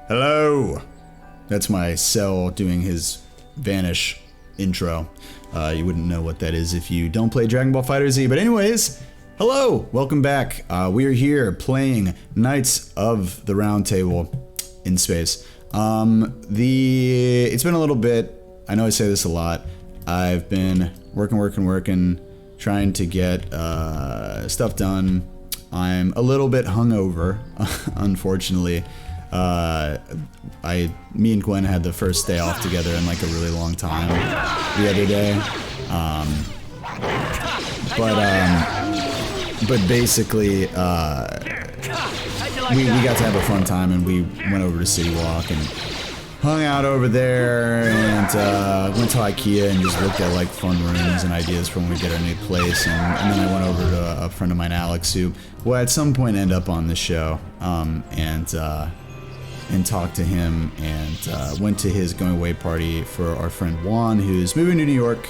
Hello! That's my cell doing his vanish intro. You wouldn't know what that is if you don't play Dragon Ball FighterZ, but anyways, hello! Welcome back. We are here playing Knights of the Round Table in space. It's been a little bit, I know I say this a lot, I've been working, trying to get stuff done. I'm a little bit hungover, unfortunately. Me and Gwen had the first day off together in like a really long time the other day. But basically, we got to have a fun time, and we went over to City Walk and hung out over there, and went to IKEA and just looked at like fun rooms and ideas for when we get our new place. And then I went over to a friend of mine, Alex, who will at some point end up on the show, and talked to him, and went to his going away party for our friend Juan, who's moving to New York.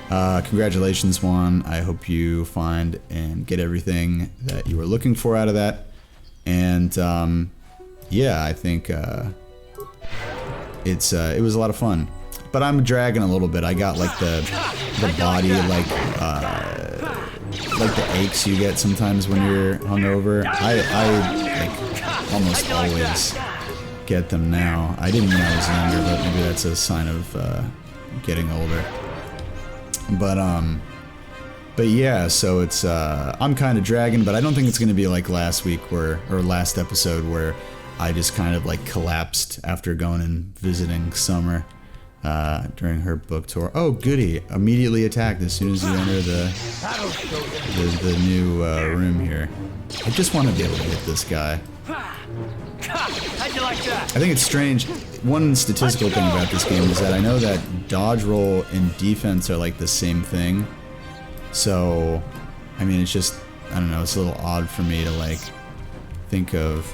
Congratulations, Juan. I hope you find and get everything that you were looking for out of that. And yeah, I think it was a lot of fun. But I'm dragging a little bit. I got like the body, like the aches you get sometimes when you're hungover. I like almost always get them now. I didn't when I was younger, but maybe that's a sign of getting older. But yeah, so it's I'm kind of dragging, but I don't think it's gonna be like last week or last episode where I just kind of like collapsed after going and visiting Summer during her book tour. Oh goody, immediately attacked as soon as you enter the new room here. I just want to be able to hit this guy. How'd you like that? I think it's strange. One statistical thing about this game is that I know that dodge roll and defense are like the same thing. So, I mean, it's just, I don't know, it's a little odd for me to like think of,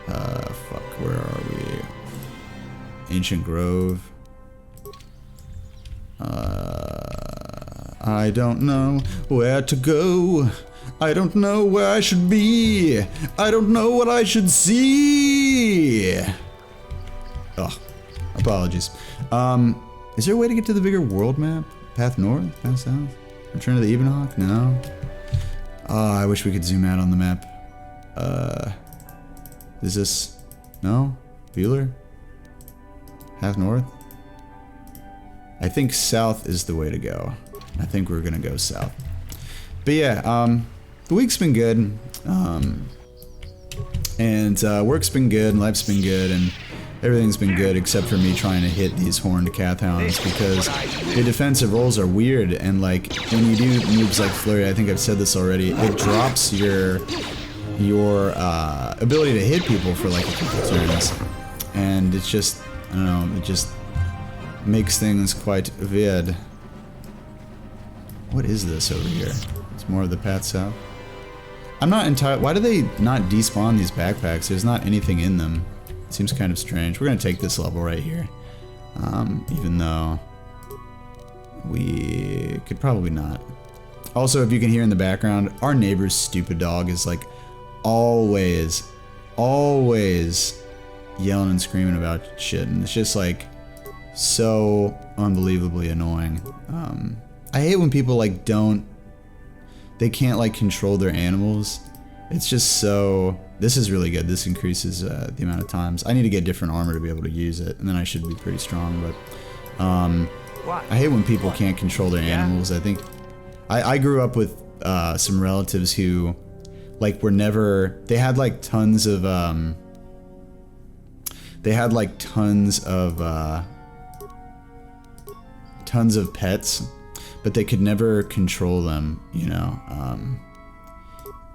fuck, where are we? Ancient Grove. I don't know where to go. I don't know where I should be. I don't know what I should see. Oh, apologies. Is there a way to get to the bigger world map? Path north? Path south? Return to the Evenhawk? No. Oh, I wish we could zoom out on the map. Is this... No? Bueller? Path north? I think south is the way to go. I think we're gonna go south. But yeah, the week's been good, and work's been good, and life's been good, and everything's been good except for me trying to hit these horned Cathhounds because the defensive rolls are weird, and like when you do moves like Flurry, I think I've said this already, it drops your ability to hit people for like a couple turns, and it's just, I don't know, it just makes things quite weird. What is this over here? It's more of the path south. I'm not entirely... Why do they not despawn these backpacks? There's not anything in them. It seems kind of strange. We're gonna take this level right here. Even though we could probably not. Also, if you can hear in the background, our neighbor's stupid dog is like always yelling and screaming about shit, and it's just like so unbelievably annoying. I hate when people like they can't like control their animals. It's just so, this is really good. This increases the amount of times. I need to get different armor to be able to use it, and then I should be pretty strong, but I hate when people can't control their animals. I think, I grew up with some relatives who like were never, they had like tons of pets, but they could never control them, you know,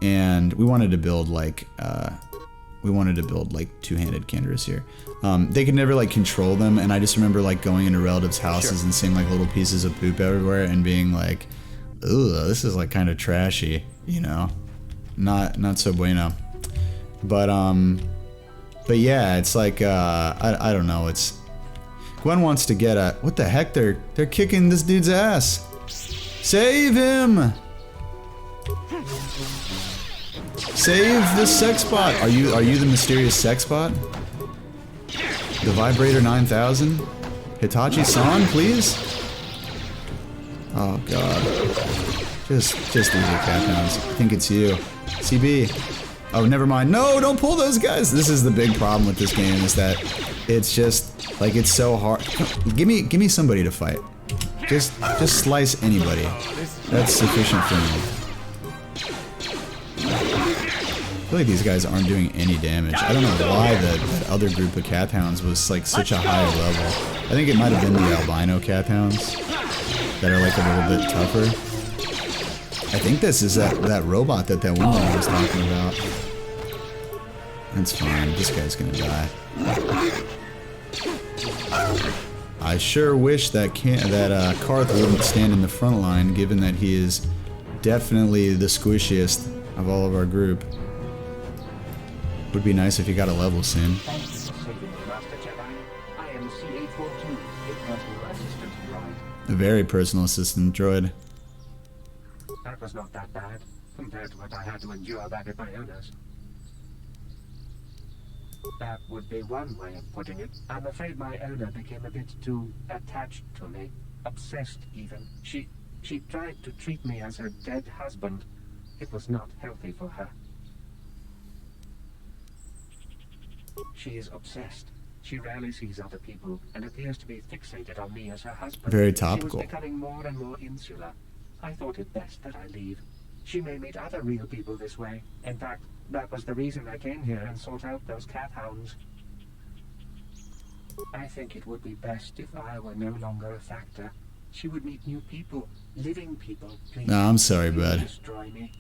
and we wanted to build like two-handed Canderous here. They could never like control them, and I just remember like going into relatives' houses and seeing like little pieces of poop everywhere and being like, ugh, this is like kind of trashy, you know, not so bueno. But yeah, it's like I don't know, it's Gwen wants to get a, what the heck, they're kicking this dude's ass. Save him! Save the sex bot! Are you the mysterious sex bot? The Vibrator 9000? Hitachi-san, please? Oh god. Just leave your cat hounds. I think it's you. CB. Oh, never mind. No, don't pull those guys! This is the big problem with this game, is that it's just, like, it's so hard. Give me somebody to fight. Just slice anybody. That's sufficient for me. I feel like these guys aren't doing any damage. I don't know why that other group of cat hounds was like such a higher level. I think it might have been the albino cat hounds that are like a little bit tougher. I think this is that robot that woman was talking about. That's fine. This guy's gonna die. I sure wish that Karth wouldn't stand in the front line, given that he is definitely the squishiest of all of our group. Would be nice if you got a level soon. A very personal assistant droid. That was not that bad, compared to what I had to endure back at my owner's. That would be one way of putting it. I'm afraid my owner became a bit too attached to me. Obsessed, even. She tried to treat me as her dead husband. It was not healthy for her. She is obsessed. She rarely sees other people and appears to be fixated on me as her husband. Very topical. She was becoming more and more insular. I thought it best that I leave. She may meet other real people this way. In fact, that was the reason I came here and sought out those cat hounds. I think it would be best if I were no longer a factor. She would meet new people, living people. Please, no, I'm sorry, bud. Destroy me.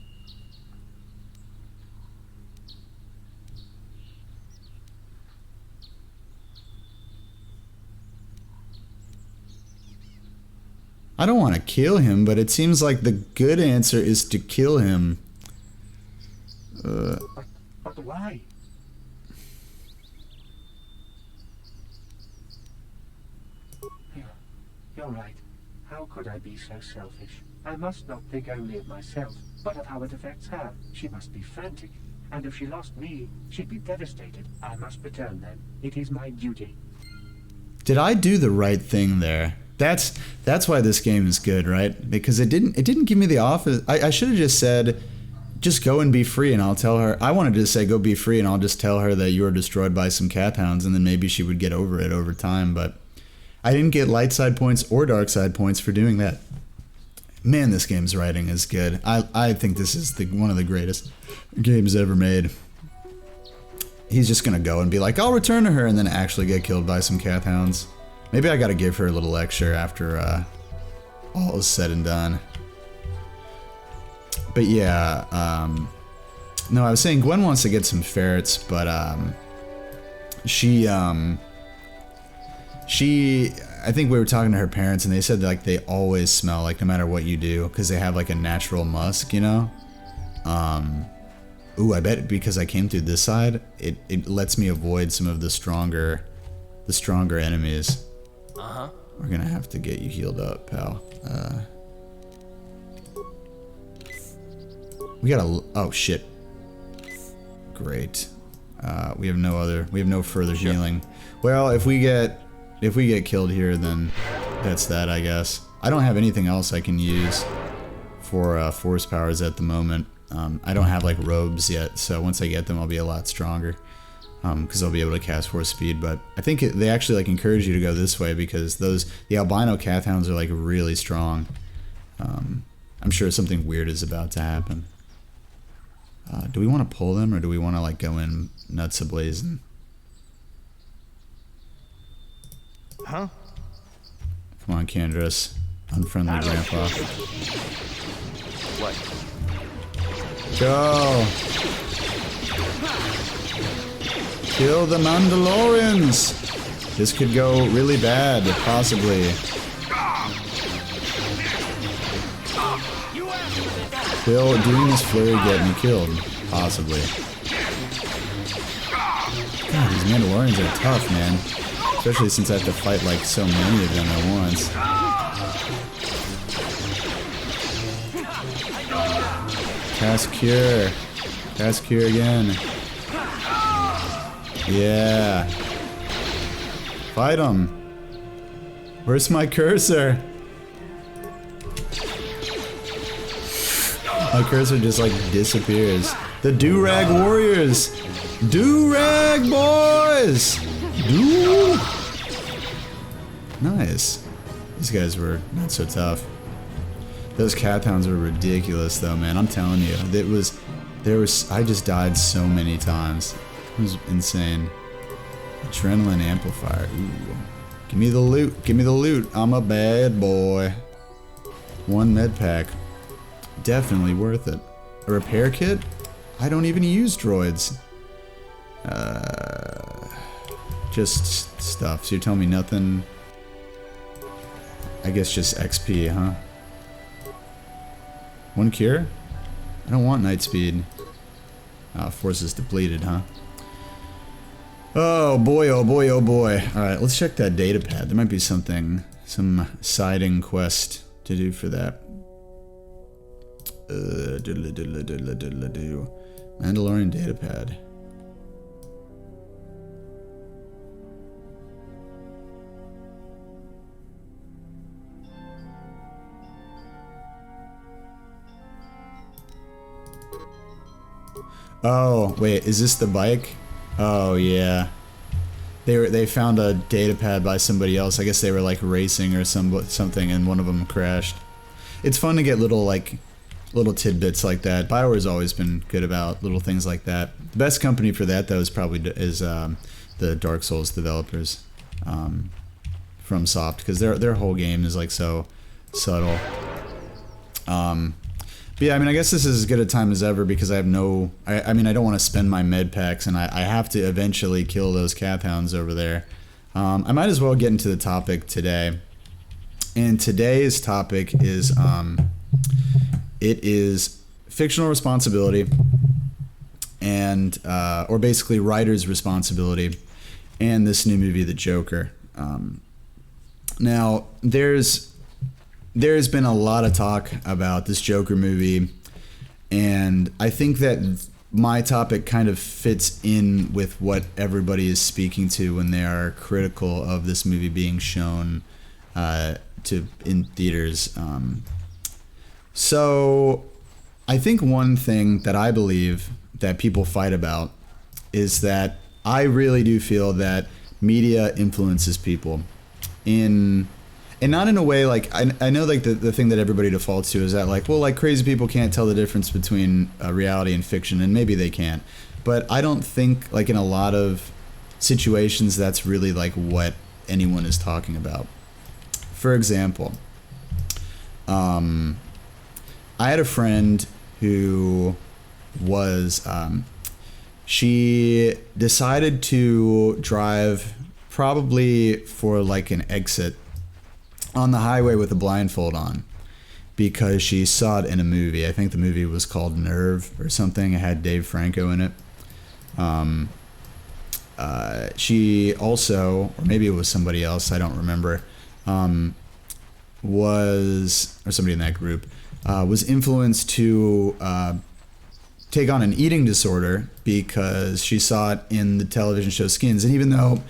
I don't want to kill him, but it seems like the good answer is to kill him. But why? You're right. How could I be so selfish? I must not think only of myself, but of how it affects her. She must be frantic. And if she lost me, she'd be devastated. I must return then. It is my duty. Did I do the right thing there? That's why this game is good, right? Because it didn't give me the offer. I should have just said, just go and be free, and I'll tell her. I wanted to say go be free, and I'll just tell her that you were destroyed by some cat hounds, and then maybe she would get over it over time. But I didn't get light side points or dark side points for doing that. Man, this game's writing is good. I think this is one of the greatest games ever made. He's just gonna go and be like, I'll return to her, and then actually get killed by some cat hounds. Maybe I gotta give her a little lecture after all is said and done. But yeah, no, I was saying Gwen wants to get some ferrets, but she, I think we were talking to her parents, and they said that, like, they always smell, like, no matter what you do, because they have like a natural musk, you know. Ooh, I bet because I came through this side, it lets me avoid some of the stronger enemies. We're gonna have to get you healed up, pal. We gotta. Oh shit. Great. We have no further healing. Well, if we get killed here, then that's that, I guess. I don't have anything else I can use for force powers at the moment. I don't have like robes yet, so once I get them, I'll be a lot stronger. Because I'll be able to cast force speed, but I think they actually like encourage you to go this way because the albino cat hounds are like really strong. I'm sure something weird is about to happen. Do we want to pull them, or do we want to like go in nuts ablazing? Huh? Come on, Candra's unfriendly grandpa. What? Go! Kill the Mandalorians! This could go really bad, possibly. Will doing this flurry get me killed? Possibly. God, these Mandalorians are tough, man. Especially since I have to fight like so many of them at once. Cast Cure. Cast Cure again. Yeah. Fight him. Where's my cursor? My cursor just like disappears. The Do-Rag Warriors! Do-Rag Boys! Do! Nice. These guys were not so tough. Those cat hounds were ridiculous though, man. I'm telling you. I just died so many times. It was insane. Adrenaline amplifier. Ooh. Give me the loot. Give me the loot. I'm a bad boy. 1 med pack. Definitely worth it. A repair kit? I don't even use droids. Just stuff. So you're telling me nothing? I guess just XP, huh? 1 cure? I don't want night speed. Forces depleted, huh? Oh boy, oh boy, oh boy. Alright, let's check that data pad. There might be something, some siding quest to do for that. Mandalorian data pad. Oh, wait, is this the bike? Oh, yeah. They found a data pad by somebody else. I guess they were like racing or something and one of them crashed. It's fun to get little tidbits like that. BioWare's always been good about little things like that. The best company for that though is probably the Dark Souls developers from Soft, because their whole game is like so subtle. But yeah, I mean, I guess this is as good a time as ever because I have no... I mean, I don't want to spend my med packs, and I have to eventually kill those cath hounds over there. I might as well get into the topic today. And today's topic is... it is fictional responsibility, and... or basically writer's responsibility, and this new movie, The Joker. Now, there's been a lot of talk about this Joker movie, and I think that my topic kind of fits in with what everybody is speaking to when they are critical of this movie being shown in theaters. So I think one thing that I believe that people fight about is that I really do feel that media influences people and not in a way like, I know like the thing that everybody defaults to is that like, well, like crazy people can't tell the difference between reality and fiction, and maybe they can't. But I don't think like in a lot of situations that's really like what anyone is talking about. For example, I had a friend who was, she decided to drive probably for like an exit on the highway with a blindfold on because she saw it in a movie. I think the movie was called Nerve or something. It had Dave Franco in it. She also, or maybe it was somebody else, I don't remember, or somebody in that group, was influenced to take on an eating disorder because she saw it in the television show Skins. And even though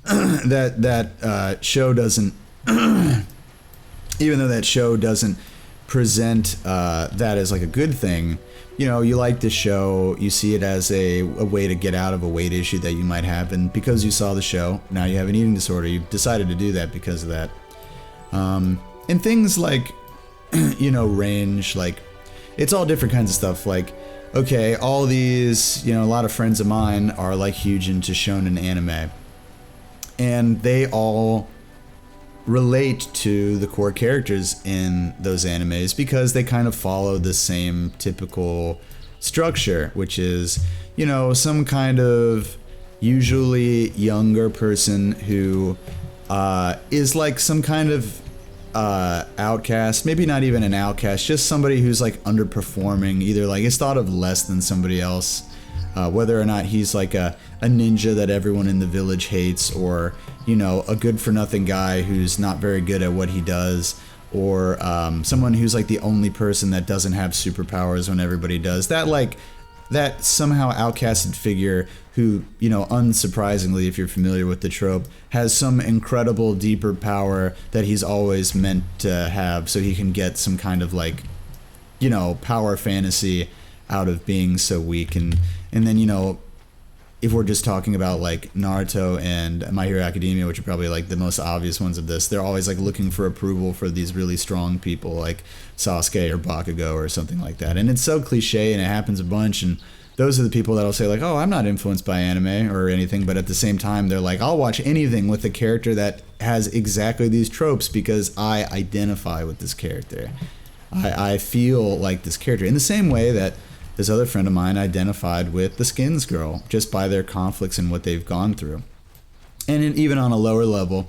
that show doesn't even though that show doesn't present that as like a good thing, you know, you like the show, you see it as a way to get out of a weight issue that you might have, and because you saw the show, now you have an eating disorder, you decided to do that because of that. And things like, you know, range, like, it's all different kinds of stuff, like, okay, all these, you know, a lot of friends of mine are like huge into shonen anime, and they all relate to the core characters in those animes because they kind of follow the same typical structure, which is, you know, some kind of usually younger person who is like some kind of outcast, maybe not even an outcast, just somebody who's like underperforming, either like is thought of less than somebody else, whether or not he's like a ninja that everyone in the village hates, or, you know, a good for nothing guy who's not very good at what he does, or someone who's like the only person that doesn't have superpowers when everybody does. That like that somehow outcasted figure who, unsurprisingly, if you're familiar with the trope, has some incredible deeper power that he's always meant to have, so he can get some kind of like, power fantasy out of being so weak. And then, if we're just talking about like Naruto and My Hero Academia, which are probably like the most obvious ones of this, they're always like looking for approval for these really strong people like Sasuke or Bakugo or something like that. And it's so cliche and it happens a bunch. And those are the people that'll say like, oh, I'm not influenced by anime or anything. But at the same time, they're like, I'll watch anything with a character that has exactly these tropes because I identify with this character. I feel like this character in the same way that this other friend of mine identified with the Skins girl just by their conflicts and what they've gone through. And even on a lower level,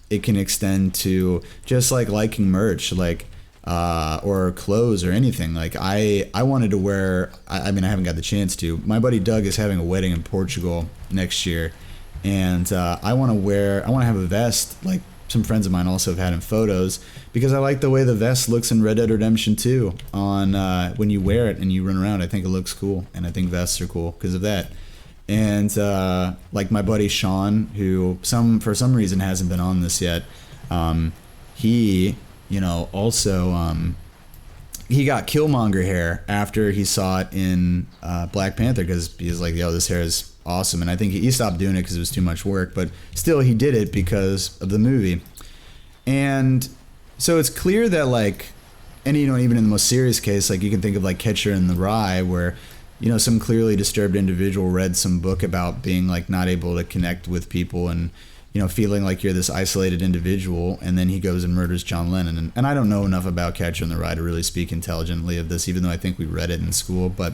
it can extend to just like liking merch, like or clothes or anything. Like I wanted to wear, I mean, I haven't got the chance to. My buddy Doug is having a wedding in Portugal next year, and I want to have a vest like some friends of mine also have had in photos, because I like the way the vest looks in Red Dead Redemption 2 on when you wear it and you run around. I think it looks cool, and I think vests are cool because of that. And like my buddy Sean, who for some reason hasn't been on this yet, he also he got Killmonger hair after he saw it in Black Panther, because he was like, yo, this hair is awesome. And I think he stopped doing it because it was too much work, but still he did it because of the movie. And so it's clear that like, and even in the most serious case, like you can think of like Catcher in the Rye, where some clearly disturbed individual read some book about being like not able to connect with people and feeling like you're this isolated individual, and then he goes and murders John Lennon. And I don't know enough about Catcher in the Rye to really speak intelligently of this, even though I think we read it in school. But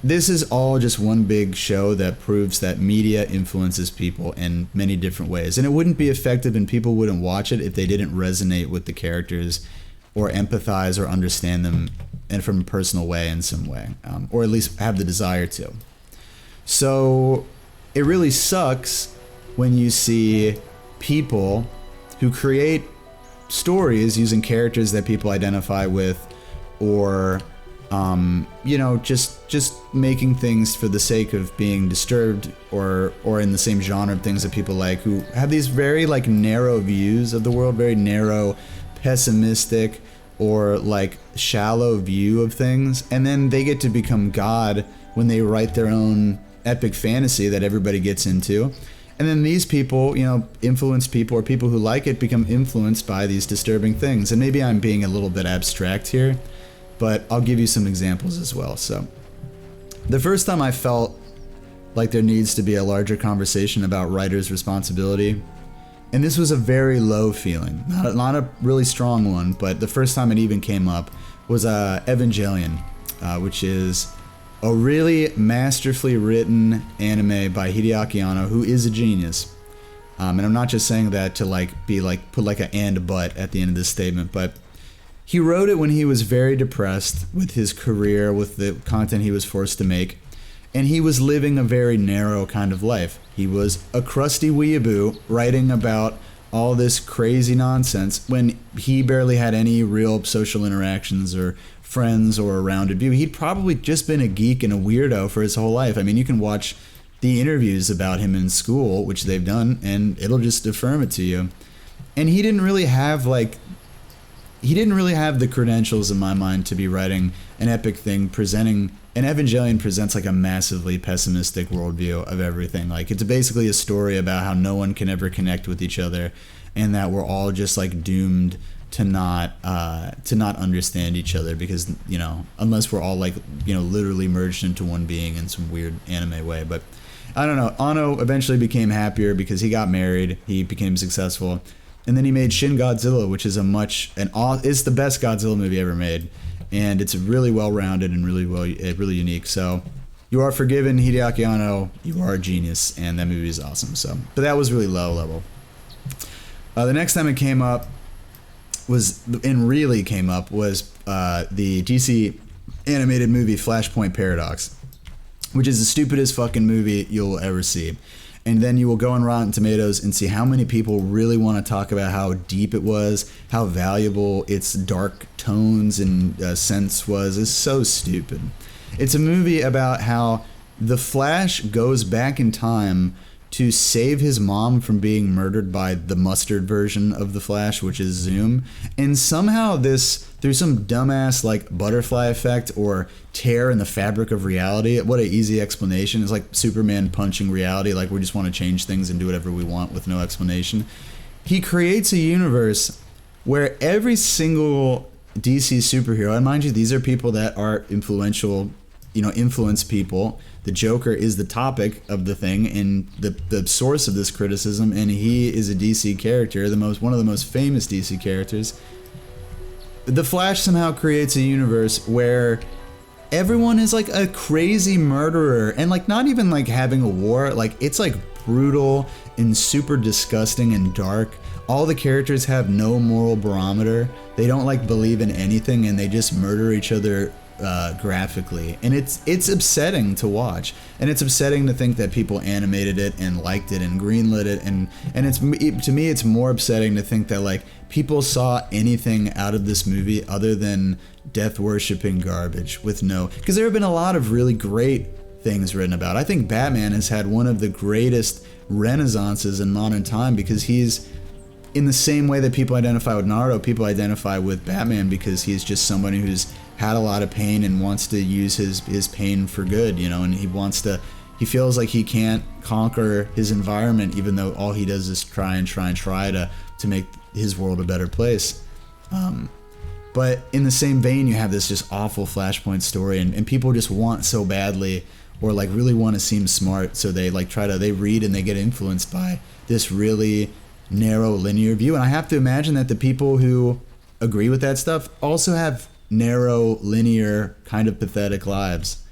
this is all just one big show that proves that media influences people in many different ways. And it wouldn't be effective and people wouldn't watch it if they didn't resonate with the characters or empathize or understand them and from a personal way in some way, or at least have the desire to. So it really sucks when you see people who create stories using characters that people identify with, or just making things for the sake of being disturbed or in the same genre of things that people like, who have these very like narrow views of the world, very narrow, pessimistic, or like shallow view of things, and then they get to become God when they write their own epic fantasy that everybody gets into. And then these people, influence people, or people who like it become influenced by these disturbing things. And maybe I'm being a little bit abstract here, but I'll give you some examples as well. So the first time I felt like there needs to be a larger conversation about writers' responsibility, and this was a very low feeling, not a really strong one, but the first time it even came up was Evangelion, which is a really masterfully written anime by Hideaki Anno, who is a genius. And I'm not just saying that to put like an and but at the end of this statement, but he wrote it when he was very depressed with his career, with the content he was forced to make, and he was living a very narrow kind of life. He was a crusty weeaboo writing about all this crazy nonsense when he barely had any real social interactions or friends or a rounded view. He'd probably just been a geek and a weirdo for his whole life. I mean, you can watch the interviews about him in school, which they've done, and it'll just affirm it to you. And he didn't really have the credentials in my mind to be writing an epic thing presenting, and Evangelion presents like a massively pessimistic worldview of everything. Like, it's basically a story about how no one can ever connect with each other, and that we're all just like doomed to not understand each other, because unless we're all like literally merged into one being in some weird anime way. But I don't know. Anno eventually became happier because he got married, he became successful, and then he made Shin Godzilla, which is it's the best Godzilla movie ever made, and it's really well rounded and really unique. So you are forgiven, Hideaki Anno. You are a genius, and that movie is awesome. So, but that was really low level. The next time it came up was the DC animated movie Flashpoint Paradox, which is the stupidest fucking movie you'll ever see. And then you will go on Rotten Tomatoes and see how many people really want to talk about how deep it was, how valuable its dark tones and sense was. It's so stupid. It's a movie about how the Flash goes back in time to save his mom from being murdered by the mustard version of the Flash, which is Zoom. And somehow this, through some dumbass like butterfly effect or tear in the fabric of reality, what an easy explanation. It's like Superman punching reality, like we just want to change things and do whatever we want with no explanation. He creates a universe where every single DC superhero, and mind you, these are people that are influential, influence people. The Joker is the topic of the thing and the source of this criticism, and he is a DC character, one of the most famous DC characters. The Flash somehow creates a universe where everyone is like a crazy murderer, and like not even like having a war, like it's like brutal and super disgusting and dark. All the characters have no moral barometer. They don't like believe in anything, and they just murder each other graphically, and it's upsetting to watch, and it's upsetting to think that people animated it and liked it and greenlit it, and to me it's more upsetting to think that like people saw anything out of this movie other than death worshipping garbage with no, because there have been a lot of really great things written about. I think Batman has had one of the greatest renaissances in modern time, because he's in the same way that people identify with Naruto, people identify with Batman because he's just somebody who's had a lot of pain and wants to use his pain for good, and he feels like he can't conquer his environment, even though all he does is try to make his world a better place. But in the same vein, you have this just awful Flashpoint story, and people just want so badly, or like really want to seem smart, so they like they read and they get influenced by this really narrow linear view. And I have to imagine that the people who agree with that stuff also have narrow, linear, kind of pathetic lives,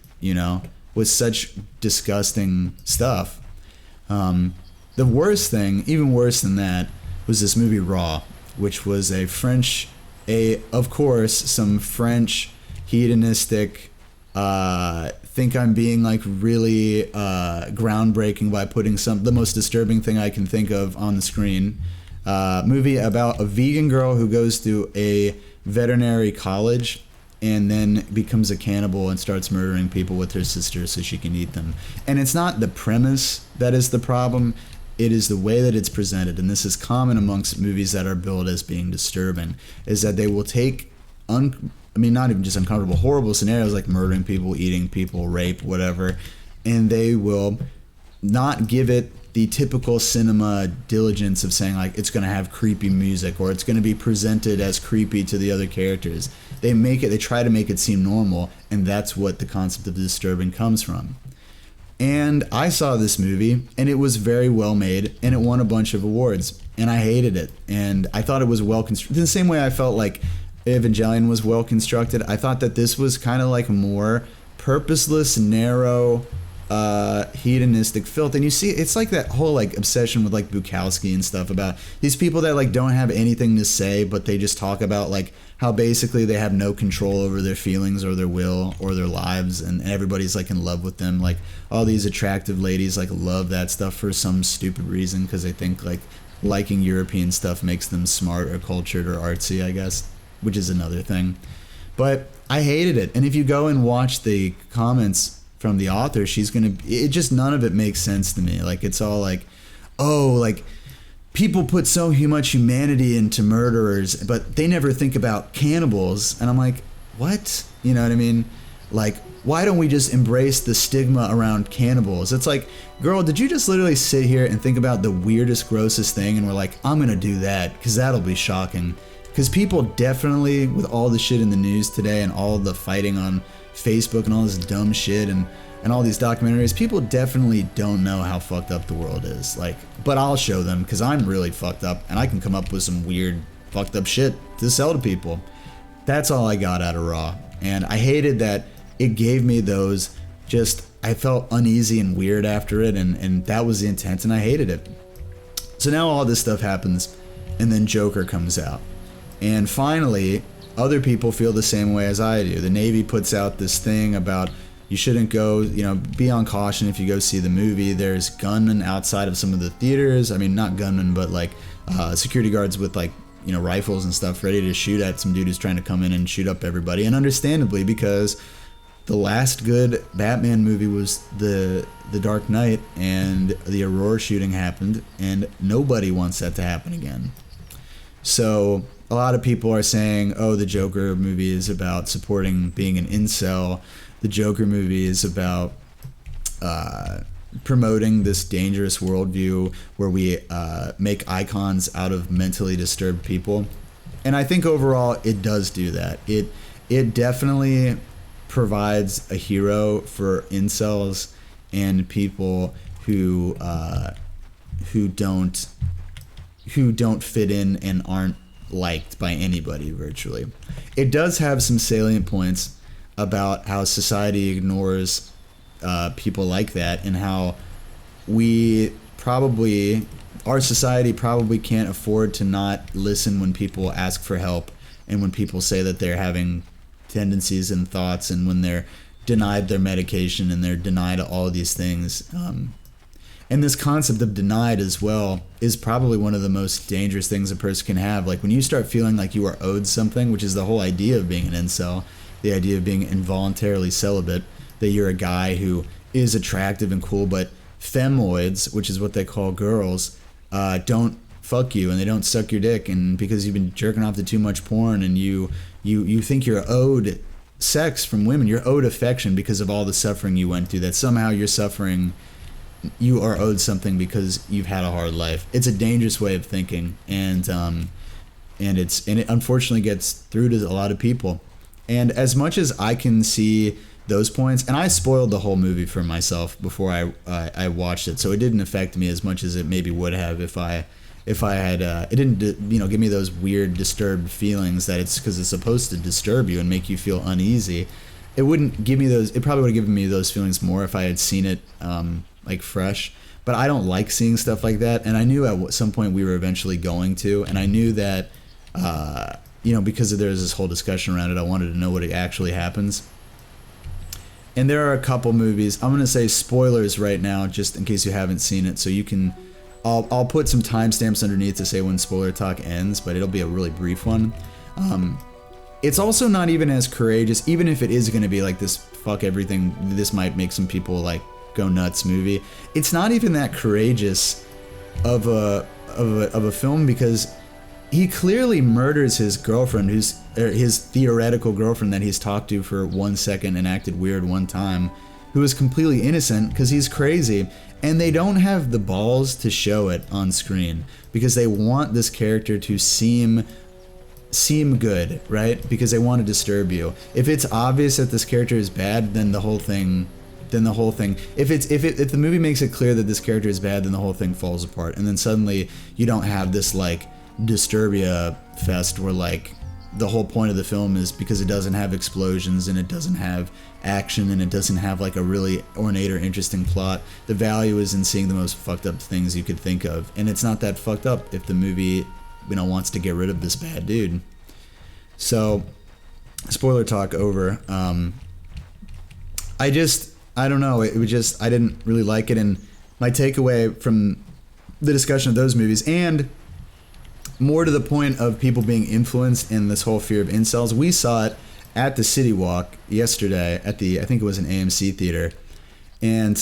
with such disgusting stuff. The worst thing, even worse than that, was this movie Raw, which was of course, some French hedonistic, think I'm being like really groundbreaking by putting the most disturbing thing I can think of on the screen. Movie about a vegan girl who goes to a veterinary college and then becomes a cannibal and starts murdering people with her sister so she can eat them. And it's not the premise that is the problem, it is the way that it's presented. And this is common amongst movies that are billed as being disturbing, is that they will take not even just uncomfortable, horrible scenarios like murdering people, eating people, rape, whatever, and they will not give it the typical cinema diligence of saying like it's going to have creepy music or it's going to be presented as creepy to the other characters. They try to make it seem normal, and that's what the concept of disturbing comes from. And I saw this movie, and it was very well made, and it won a bunch of awards, and I hated it, and I thought it was well constructed. In the same way I felt like Evangelion was well constructed, I thought that this was kind of like more purposeless, narrow, hedonistic filth. And you see, it's like that whole like obsession with like Bukowski and stuff about these people that like don't have anything to say, but they just talk about like how basically they have no control over their feelings or their will or their lives, and everybody's like in love with them. Like all these attractive ladies like love that stuff for some stupid reason, because they think like liking European stuff makes them smart or cultured or artsy, I guess, which is another thing. But I hated it. And if you go and watch the comments from the author, none of it makes sense to me. Like it's all like, oh, like people put so much humanity into murderers, but they never think about cannibals. And I'm like, what? You know what I mean? Like, why don't we just embrace the stigma around cannibals? It's like, girl, did you just literally sit here and think about the weirdest, grossest thing and we're like, I'm gonna do that because that'll be shocking? Because people definitely, with all the shit in the news today and all the fighting on Facebook and all this dumb shit and all these documentaries, people definitely don't know how fucked up the world is. Like, but I'll show them because I'm really fucked up and I can come up with some weird fucked up shit to sell to people. That's all I got out of Raw. And I hated that it gave me those, I felt uneasy and weird after it, and that was the intent, and I hated it. So now all this stuff happens, and then Joker comes out. And finally, other people feel the same way as I do. The Navy puts out this thing about you shouldn't go, be on caution if you go see the movie. There's gunmen outside of some of the theaters. I mean, not gunmen, but like security guards with like, rifles and stuff ready to shoot at some dude who's trying to come in and shoot up everybody. And understandably, because the last good Batman movie was the Dark Knight, and the Aurora shooting happened, and nobody wants that to happen again. So a lot of people are saying, oh, the Joker movie is about supporting being an incel. The Joker movie is about promoting this dangerous worldview where we make icons out of mentally disturbed people. And I think overall it does do that. It definitely provides a hero for incels and people who don't fit in and aren't liked by anybody virtually. It does have some salient points about how society ignores people like that, and how our society probably can't afford to not listen when people ask for help, and when people say that they're having tendencies and thoughts, and when they're denied their medication and they're denied all of these things. And this concept of denied as well is probably one of the most dangerous things a person can have. Like when you start feeling like you are owed something, which is the whole idea of being an incel, the idea of being involuntarily celibate, that you're a guy who is attractive and cool, but femoids, which is what they call girls, don't fuck you and they don't suck your dick, and because you've been jerking off to too much porn, and you think you're owed sex from women, you're owed affection because of all the suffering you went through, that somehow you're suffering, you are owed something because you've had a hard life. It's a dangerous way of thinking, and it unfortunately gets through to a lot of people. And as much as I can see those points, and I spoiled the whole movie for myself before I watched it, so it didn't affect me as much as it maybe would have if I had it didn't give me those weird disturbed feelings that it's because it's supposed to disturb you and make you feel uneasy. It wouldn't give me those. It probably would have given me those feelings more if I had seen it like fresh. But I don't like seeing stuff like that, and I knew at some point we were eventually going to, and I knew that because there's this whole discussion around it, I wanted to know what actually happens. And there are a couple movies. I'm gonna say spoilers right now, just in case you haven't seen it, so you can. I'll put some timestamps underneath to say when spoiler talk ends, but it'll be a really brief one. It's also not even as courageous, even if it is going to be like this fuck everything, this might make some people like go nuts movie. It's not even that courageous of a film, because he clearly murders his girlfriend, his theoretical girlfriend that he's talked to for 1 second and acted weird one time, who is completely innocent because he's crazy. And they don't have the balls to show it on screen because they want this character to seem good, right? Because they want to disturb you. If it's obvious that this character is bad, then the whole thing. If the movie makes it clear that this character is bad, then the whole thing falls apart. And then suddenly you don't have this like Disturbia fest where like the whole point of the film is because it doesn't have explosions and it doesn't have action and it doesn't have like a really ornate or interesting plot. The value is in seeing the most fucked up things you could think of, and it's not that fucked up if the movie wants to get rid of this bad dude. So spoiler talk over. I don't know, it was just, I didn't really like it, and my takeaway from the discussion of those movies, and more to the point of people being influenced in this whole fear of incels, we saw it at the City Walk yesterday at I think it was an AMC theater, and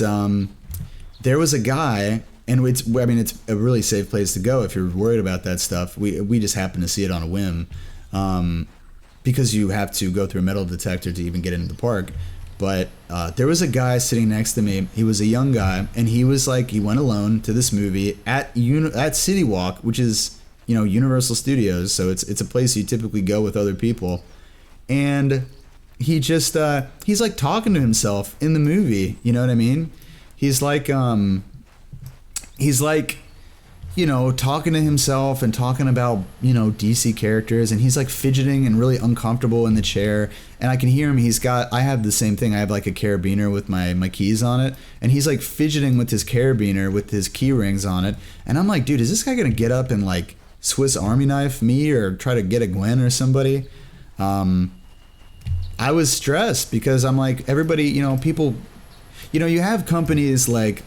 there was a guy, and it's a really safe place to go if you're worried about that stuff. We just happened to see it on a whim, because you have to go through a metal detector to even get into the park. But there was a guy sitting next to me. He was a young guy, and he was like, he went alone to this movie at City Walk, which is Universal Studios, so it's a place you typically go with other people. And he just he's like talking to himself in the movie, you know what I mean? He's like talking to himself and talking about DC characters, and he's like fidgeting and really uncomfortable in the chair, and I can hear him. I have the same thing. I have like a carabiner with my keys on it, and he's like fidgeting with his carabiner with his key rings on it, and I'm like, dude, is this guy gonna get up and like Swiss Army knife me or try to get a Gwen or somebody? I was stressed because I'm like, everybody, people, you have companies like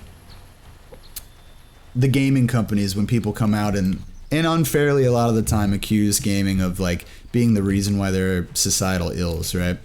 the gaming companies, when people come out and unfairly a lot of the time accuse gaming of like being the reason why there are societal ills, right?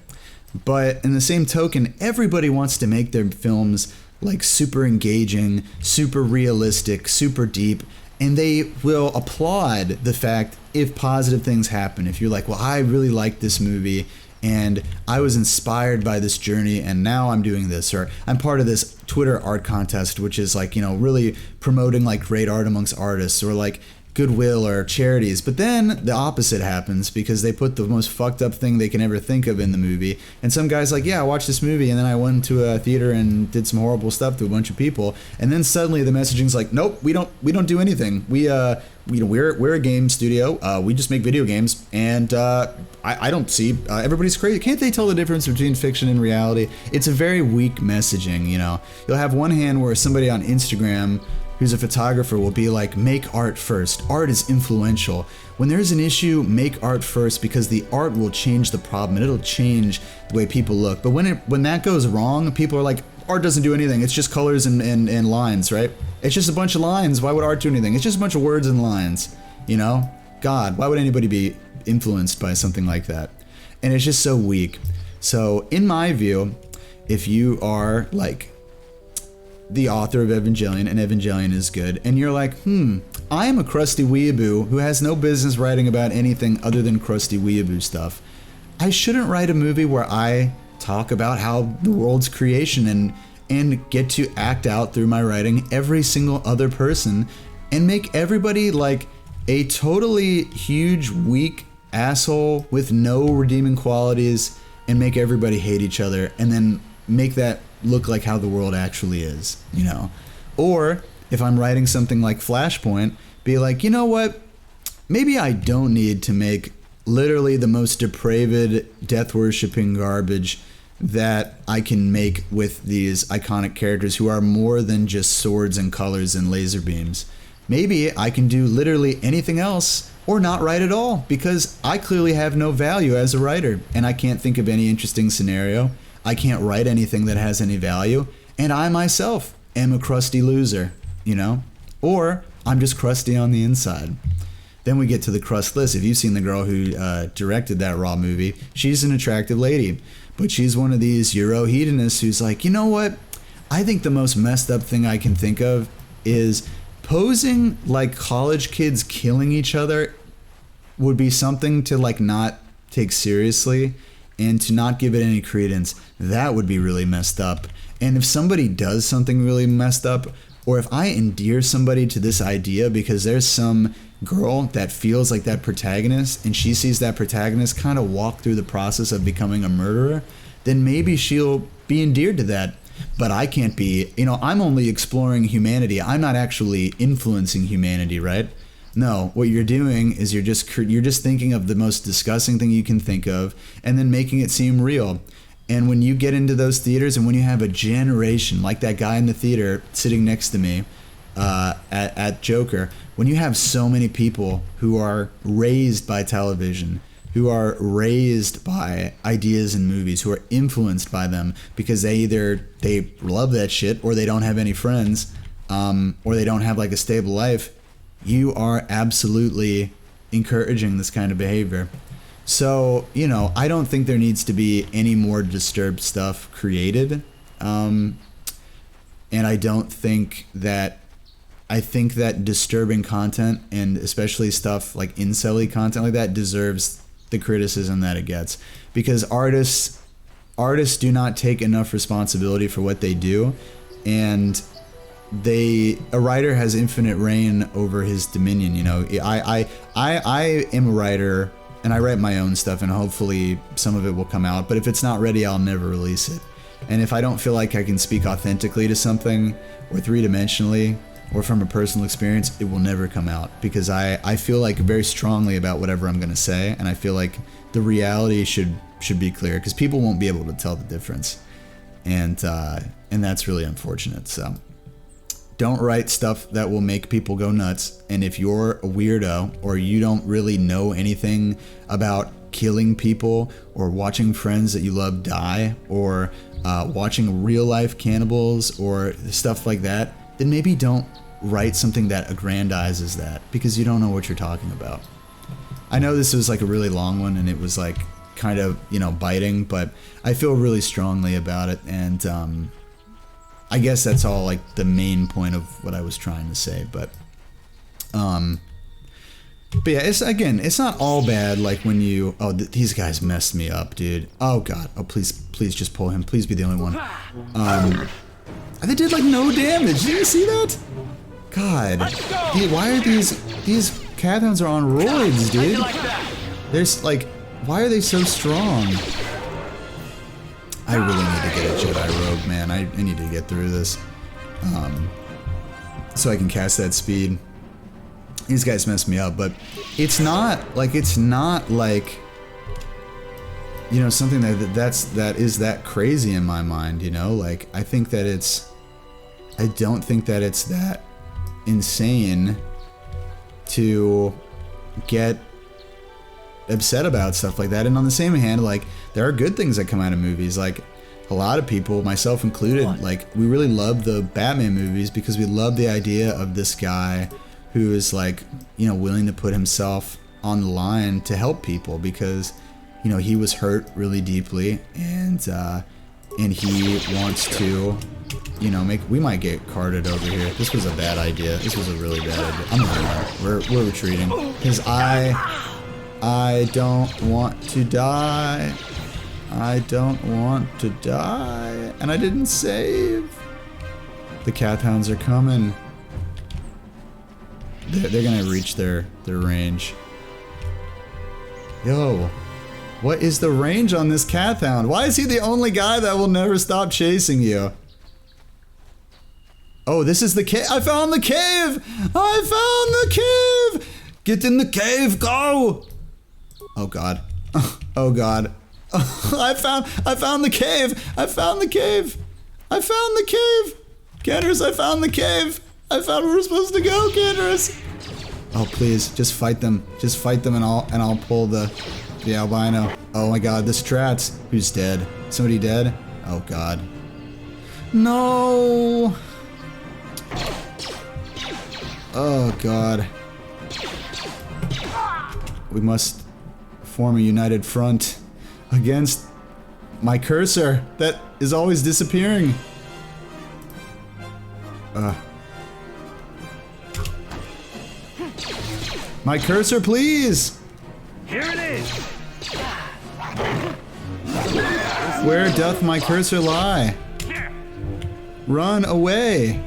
But in the same token, everybody wants to make their films like super engaging, super realistic, super deep, and they will applaud the fact if positive things happen. If you're like, well, I really like this movie and I was inspired by this journey and now I'm doing this, or I'm part of this Twitter art contest, which is like, really promoting like great art amongst artists, or like goodwill or charities. But then the opposite happens because they put the most fucked up thing they can ever think of in the movie, and some guy's like, yeah, I watched this movie and then I went to a theater and did some horrible stuff to a bunch of people, and then suddenly the messaging's like, nope, we don't do anything. We're a game studio, we just make video games, and I don't see, everybody's crazy. Can't they tell the difference between fiction and reality? It's a very weak messaging. You'll have one hand where somebody on Instagram who's a photographer will be like, make art first. Art is influential. When there's an issue, make art first, because the art will change the problem and it'll change the way people look. But when that goes wrong, people are like, art doesn't do anything. It's just colors and lines, right? It's just a bunch of lines. Why would art do anything? It's just a bunch of words and lines, God, why would anybody be influenced by something like that? And it's just so weak. So in my view, if you are like the author of Evangelion, and Evangelion is good, and you're like, I am a crusty weeaboo who has no business writing about anything other than crusty weeaboo stuff, I shouldn't write a movie where I talk about how the world's creation and get to act out through my writing every single other person and make everybody like a totally huge, weak asshole with no redeeming qualities, and make everybody hate each other, and then make that look like how the world actually is, Or if I'm writing something like Flashpoint, be like, you know what? Maybe I don't need to make literally the most depraved, death-worshipping garbage that I can make with these iconic characters who are more than just swords and colors and laser beams. Maybe I can do literally anything else, or not write at all, because I clearly have no value as a writer, and I can't think of any interesting scenario. I can't write anything that has any value, and I myself am a crusty loser, Or I'm just crusty on the inside. Then we get to the crust list. If you've seen the girl who directed that Raw movie, she's an attractive lady, but she's one of these Euro hedonists who's like, you know what? I think the most messed up thing I can think of is posing like college kids killing each other would be something to like not take seriously and to not give it any credence. That would be really messed up. And if somebody does something really messed up, or if I endear somebody to this idea because there's some girl that feels like that protagonist and she sees that protagonist kind of walk through the process of becoming a murderer, then maybe she'll be endeared to that. But I can't be, I'm only exploring humanity. I'm not actually influencing humanity, right? No, what you're doing is you're just thinking of the most disgusting thing you can think of and then making it seem real. And when you get into those theaters and when you have a generation, like that guy in the theater sitting next to me at Joker, when you have so many people who are raised by television, who are raised by ideas in movies, who are influenced by them because they love that shit, or they don't have any friends, or they don't have like a stable life, you are absolutely encouraging this kind of behavior. So, I don't think there needs to be any more disturbed stuff created. And I think that disturbing content, and especially stuff like incel-y content like that, deserves the criticism that it gets, because artists do not take enough responsibility for what they do, and a writer has infinite reign over his dominion. I am a writer and I write my own stuff, and hopefully some of it will come out, but if it's not ready, I'll never release it. And if I don't feel like I can speak authentically to something, or three-dimensionally, or from a personal experience, it will never come out, because I feel like very strongly about whatever I'm going to say, and I feel like the reality should be clear, because people won't be able to tell the difference, and that's really unfortunate. So don't write stuff that will make people go nuts. And if you're a weirdo, or you don't really know anything about killing people, or watching friends that you love die, or watching real life cannibals, or stuff like that, then maybe don't write something that aggrandizes that, because you don't know what you're talking about. I know this was like a really long one, and it was like kind of, you know, biting, but I feel really strongly about it, and I guess that's all like the main point of what I was trying to say, but yeah, it's not all bad. Like when you, these guys messed me up, dude. Oh god, oh please just pull him. Please be the only one. They did like no damage. Did you see that? God, dude, why are these Cathounds are on roids, dude? There's like, why are they so strong? I really need to get a Jedi Rogue, man. I need to get through this, so I can cast that speed. These guys mess me up, but it's not like you know, something that is that crazy in my mind, you know? Like, I don't think that it's that insane to get upset about stuff like that. And on the same hand, like, there are good things that come out of movies. Like, a lot of people, myself included, like, we really love the Batman movies because we love the idea of this guy who is, like, you know, willing to put himself on the line to help people because, you know, he was hurt really deeply, and he wants to, you know, we might get carted over here. This was a bad idea. This was a really bad idea. I'm not. We're retreating because I don't want to die. I don't want to die, and I didn't save. The Cathounds are coming. They're gonna reach their range. Yo, what is the range on this Cathound? Why is he the only guy that will never stop chasing you? Oh, this is the cave. I found the cave! I found the cave! Get in the cave, go! Oh god. Oh god. I found the cave! I found the cave! I found the cave! Candace, I found the cave! I found where we're supposed to go, Candace! Oh please, just fight them. Just fight them and I'll pull the albino. Oh my god, the Strats. Who's dead? Somebody dead? Oh god. No! Oh god. We must form a united front against my cursor that is always disappearing. My cursor, please! Here it is! Where doth my cursor lie? Run away!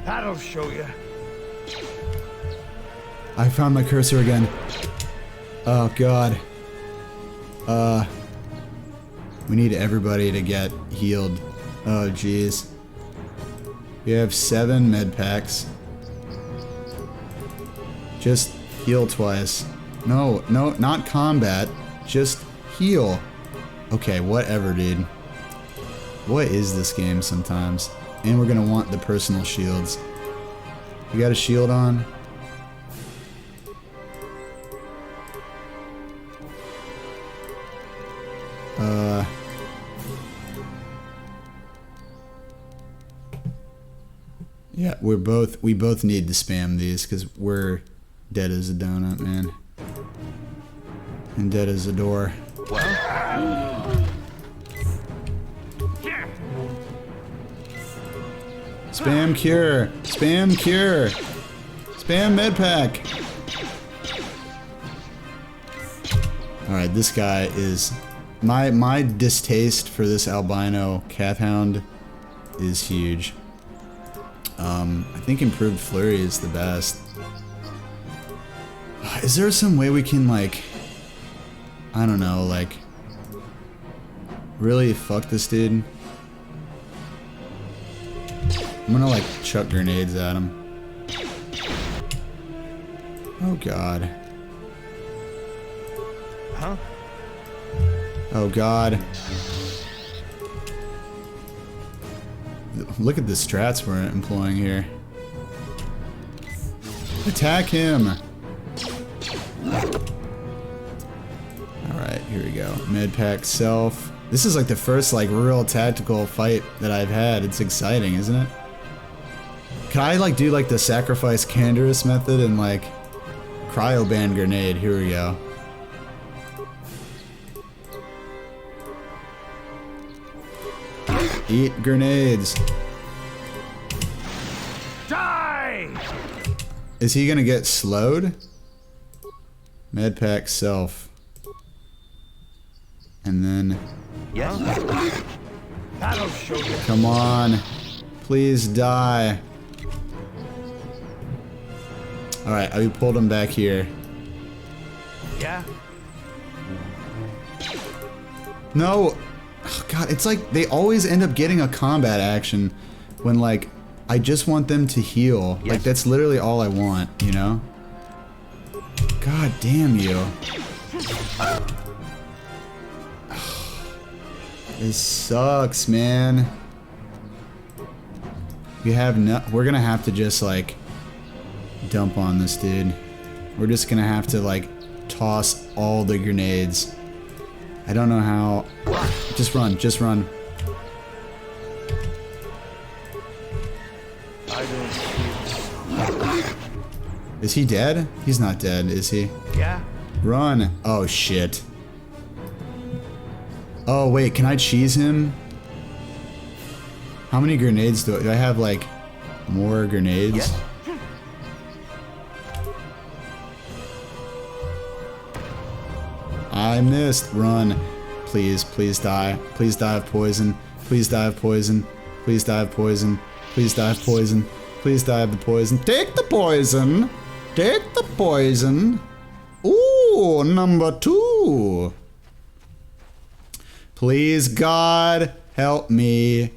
That'll show you. I found my cursor again. Oh god. We need everybody to get healed. Oh jeez. We have 7 med packs. Just heal twice. No, not combat. Just heal. Okay, whatever, dude. What is this game sometimes? And we're gonna want the personal shields. You got a shield on? Yeah, we both need to spam these because we're dead as a donut, man. And dead as a door. Spam cure! Spam cure! Spam medpack! Alright, this guy is... My distaste for this albino Cathound is huge. I think improved flurry is the best. Is there some way we can, like... I don't know, like... really fuck this dude? I'm gonna, like, chuck grenades at him. Oh god. Huh? Oh god. Look at the strats we're employing here. Attack him! Alright, here we go. Medpack self. This is like the first like real tactical fight that I've had. It's exciting, isn't it? Can I like do like the sacrifice Canderous method and like cryoban grenade? Here we go. Eat grenades. Die! Is he gonna get slowed? Medpack self. And then... Yes. That'll show you. Come on. Please die. Alright, I pulled him back here. Yeah. No! Oh, God, it's like they always end up getting a combat action when, like, I just want them to heal. Yes. Like, that's literally all I want, you know? God damn you. This sucks, man. We're gonna have to just, like, dump on this dude. We're just gonna have to, like, toss all the grenades. I don't know how. Just run, just run. Is he dead? He's not dead, is he? Yeah. Run. Oh, shit. Oh, wait, can I cheese him? How many grenades do I have, like, more grenades? Yes. I missed. Run. Please, please die. Please die of poison. Please die of poison. Please die of poison. Please die of poison. Please die of the poison. Take the poison. Take the poison. Ooh, number 2. Please, God, help me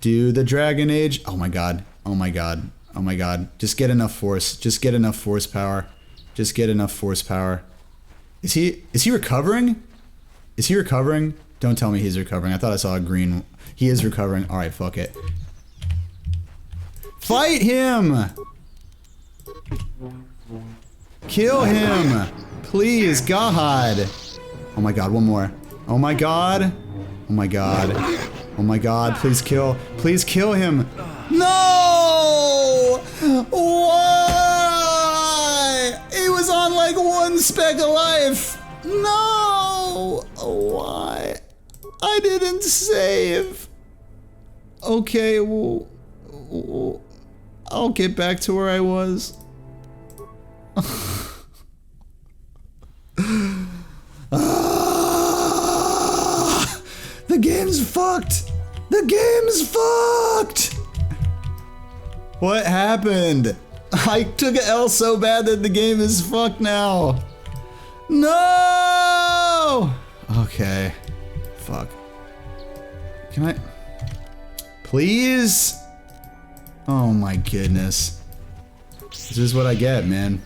do the Dragon Age. Oh my God. Oh my God. Oh my God. Just get enough force. Just get enough force power. Just get enough force power. Is he recovering? Is he recovering? Don't tell me he's recovering. I thought I saw a green. He is recovering. All right, fuck it. Fight him! Kill him! Please, God! Oh my God, one more. Oh my God! Oh my God! Oh my God! Please kill him! No! Why? He was on like 1 speck of life. No! Why? I didn't save. Okay, well, I'll get back to where I was. The game's fucked. The game's fucked. What happened? I took an L so bad that the game is fucked now. No! Okay. Fuck. Can I... Please? Oh my goodness. This is what I get, man.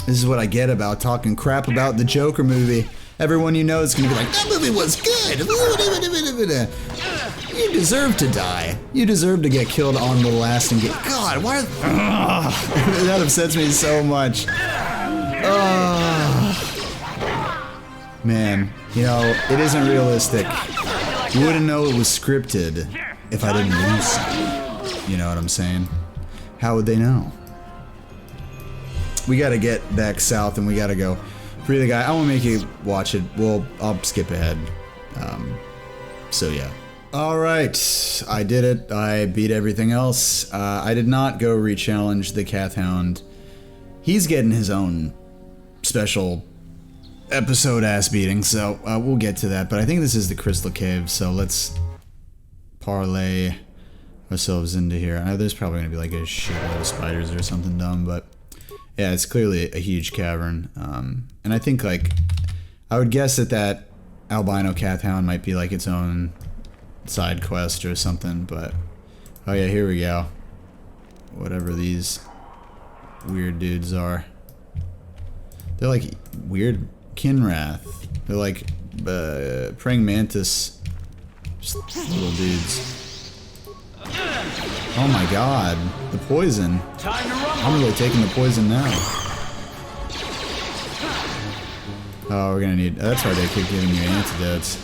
This is what I get about talking crap about the Joker movie. Everyone you know is gonna be like, that movie was good! You deserve to die. You deserve to get killed on the last and get... God, why... That upsets me so much. Man, you know, it isn't realistic. You wouldn't know it was scripted if I didn't lose something. You know what I'm saying? How would they know? We gotta get back south and we gotta go free the guy. I won't make you watch it. Well, I'll skip ahead. So yeah. Alright, I did it. I beat everything else. I did not go re-challenge the Cath Hound. He's getting his own special episode ass beating, so we'll get to that. But I think this is the Crystal Cave, so let's parlay ourselves into here. I know there's probably gonna be like a shitload of spiders or something dumb, but yeah, it's clearly a huge cavern. And I think, like, I would guess that albino Cath Hound might be like its own side quest or something, but oh yeah, here we go. Whatever these weird dudes are. They're like weird Kinrath. They're like praying mantis, just little dudes. Oh my God, the poison. I'm really taking the poison now. Oh, we're gonna need... That's why they keep giving you antidotes.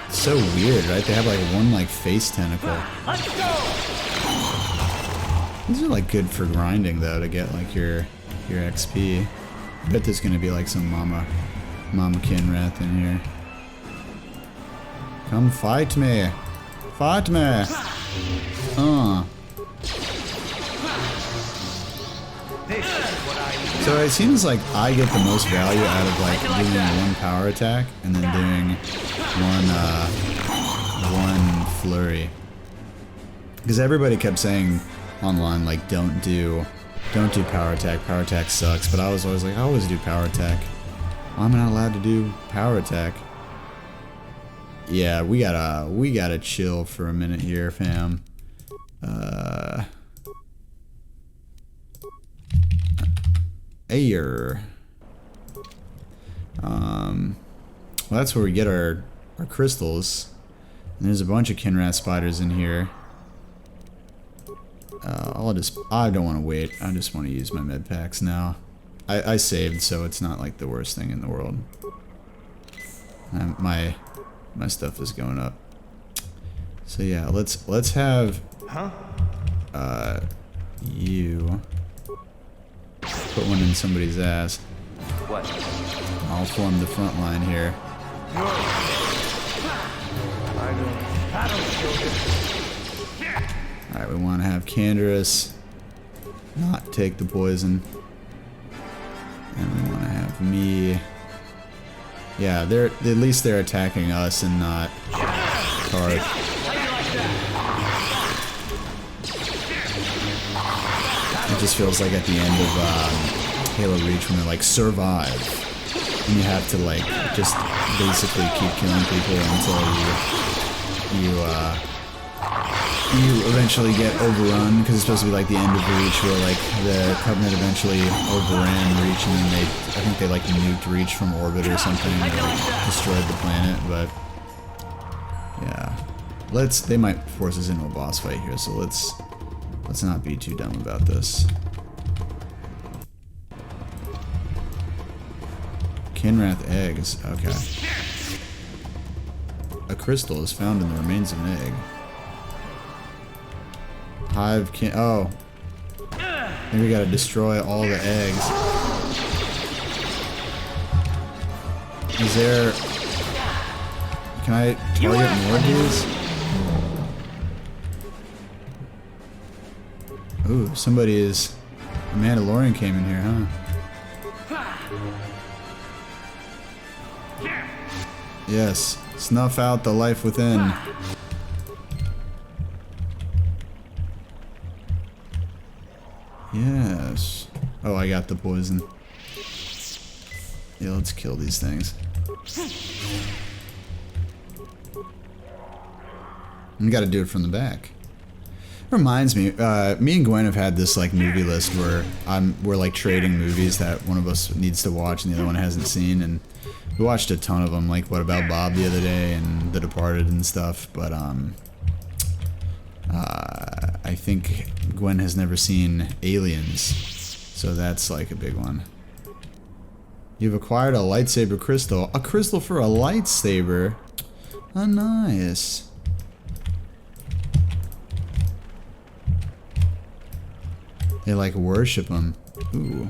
It's so weird, right? They have like one like face tentacle. These are like good for grinding though, to get like your XP. I bet there's gonna be like some Mama Kinrath in here. Come fight me! Fight me! So it seems like I get the most value out of like doing one power attack and then doing one flurry. Because everybody kept saying online like don't do power attack. Power attack sucks. But I was always like I always do power attack. Why am I not allowed to do power attack? Yeah, we gotta chill for a minute here, fam. Ayer. Well, that's where we get our crystals. And there's a bunch of Kinrath spiders in here. I don't want to wait. I just want to use my med packs now. I saved, so it's not like the worst thing in the world. My stuff is going up. So yeah, let's have you put one in somebody's ass. What? I'll form the front line here. Alright, we want to have Canderous not take the poison. And we want to have me... Yeah, at least they're attacking us and not Karth. It just feels like at the end of Halo Reach when they're like, survive. And you have to like, just basically keep killing people until you eventually get overrun, because it's supposed to be like the end of Reach where like the Covenant eventually overran Reach and then I think they like nuked Reach from orbit or something, or like destroyed the planet, but yeah. They might force us into a boss fight here, so let's not be too dumb about this. Kinrath eggs, okay. A crystal is found in the remains of an egg. Oh. Then we gotta destroy all the eggs. Is there... Can I target more dudes? Ooh, somebody is... A Mandalorian came in here, huh? Yes. Snuff out the life within. Yes. Oh, I got the poison. Yeah, let's kill these things. We gotta do it from the back. Reminds me, me and Gwen have had this like movie list where we're like trading movies that one of us needs to watch and the other one hasn't seen, and we watched a ton of them, like What About Bob the other day and The Departed and stuff, but I think Gwen has never seen Aliens, so that's like a big one. You've acquired a lightsaber crystal. A crystal for a lightsaber? Oh, nice. They like worship them. Ooh.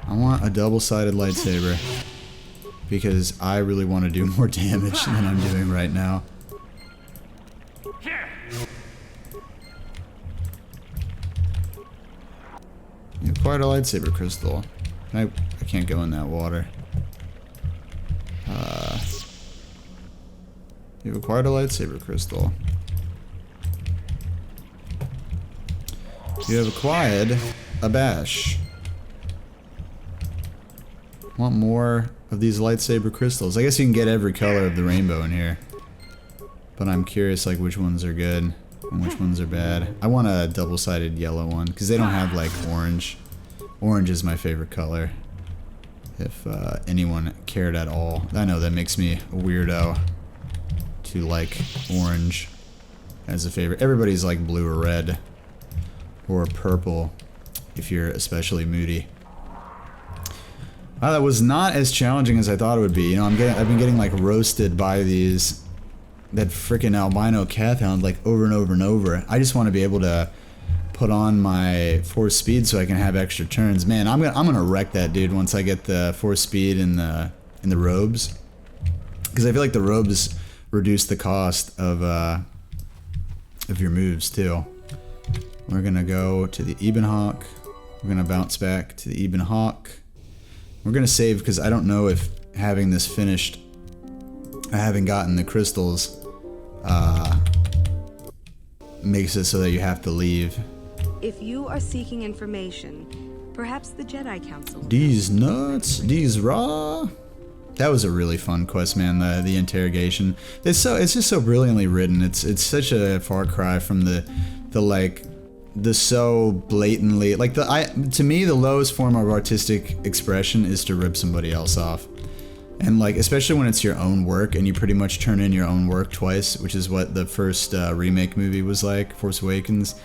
I want a double-sided lightsaber because I really want to do more damage than I'm doing right now. You acquired a lightsaber crystal. I can't go in that water. You've acquired a lightsaber crystal. You have acquired a bash. Want more of these lightsaber crystals? I guess you can get every color of the rainbow in here. But I'm curious like which ones are good and which ones are bad. I want a double-sided yellow one because they don't have like orange. Orange is my favorite color. If anyone cared at all. I know that makes me a weirdo to like orange as a favorite. Everybody's like blue or red or purple if you're especially moody. Wow, that was not as challenging as I thought it would be. You know, I've been getting like roasted by that freaking albino cat hound like over and over and over. I just want to be able to put on my force speed so I can have extra turns. Man, I'm gonna wreck that dude once I get the force speed in the robes, because I feel like the robes reduce the cost of your moves too. We're gonna go to the Ebon Hawk. We're gonna bounce back to the Ebon Hawk. We're gonna save because I don't know if having this finished, I haven't gotten the crystals, makes it so that you have to leave. If you are seeking information, perhaps the Jedi Council. These nuts, these raw. That was a really fun quest, man. The interrogation. It's just so brilliantly written. It's such a far cry from the so blatantly to me the lowest form of artistic expression is to rip somebody else off. And like, especially when it's your own work and you pretty much turn in your own work twice, which is what the first remake movie was like, Force Awakens.